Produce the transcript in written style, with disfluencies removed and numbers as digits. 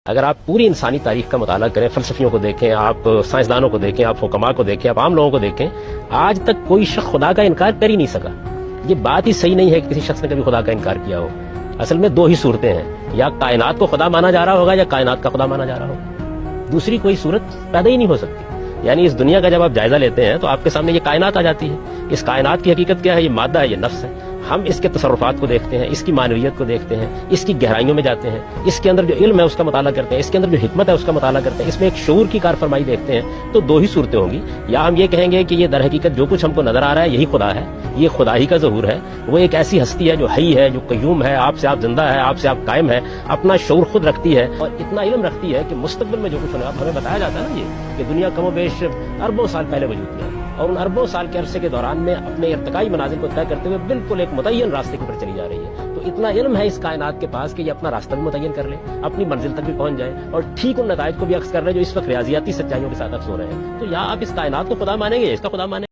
اگر آپ پوری انسانی تاریخ کا مطالعہ کریں، فلسفیوں کو دیکھیں، آپ سائنسدانوں کو دیکھیں، آپ حکماء کو دیکھیں، آپ عام لوگوں کو دیکھیں، آج تک کوئی شخص خدا کا انکار کر ہی نہیں سکا۔ یہ بات ہی صحیح نہیں ہے کہ کسی شخص نے کبھی خدا کا انکار کیا ہو۔ اصل میں دو ہی صورتیں ہیں، یا کائنات کو خدا مانا جا رہا ہوگا یا کائنات کا خدا مانا جا رہا ہوگا، دوسری کوئی صورت پیدا ہی نہیں ہو سکتی۔ یعنی اس دنیا کا جب آپ جائزہ لیتے ہیں تو آپ کے سامنے یہ کائنات آ جاتی ہے۔ اس کائنات کی حقیقت کیا ہے؟ یہ مادہ ہے، یہ نفس ہے۔ ہم اس کے تصرفات کو دیکھتے ہیں، اس کی معنویت کو دیکھتے ہیں، اس کی گہرائیوں میں جاتے ہیں، اس کے اندر جو علم ہے اس کا مطالعہ کرتے ہیں، اس کے اندر جو حکمت ہے اس کا مطالعہ کرتے ہیں، اس میں ایک شعور کی کار فرمائی دیکھتے ہیں۔ تو دو ہی صورتیں ہوں گی، یا ہم یہ کہیں گے کہ یہ در حقیقت جو کچھ ہم کو نظر آ رہا ہے یہی خدا ہے، یہ خدا ہی کا ظہور ہے، وہ ایک ایسی ہستی ہے جو حی ہے، جو قیوم ہے، آپ سے آپ زندہ ہے، آپ سے آپ قائم ہے، اپنا شعور خود رکھتی ہے اور اتنا علم رکھتی ہے کہ مستقبل میں جو کچھ ہونے ہمیں بتایا جاتا ہے نا یہ کہ دنیا کم و بیش اربوں سال پہلے وجود میں ہے، اور ان اربوں سال کے عرصے کے دوران میں اپنے ارتقائی منازل کو طے کرتے ہوئے بالکل ایک متعین راستے کے اوپر چلی جا رہی ہے۔ تو اتنا علم ہے اس کائنات کے پاس کہ یہ اپنا راستہ بھی متعین کر لے، اپنی منزل تک بھی پہنچ جائے، اور ٹھیک ان نتائج کو بھی عکس کر رہے ہیں جو اس وقت ریاضیاتی سچائیوں کے ساتھ عکس ہو رہے ہیں۔ تو یا آپ اس کائنات کو خدا مانیں گے یا اس کا خدا مانیں گے۔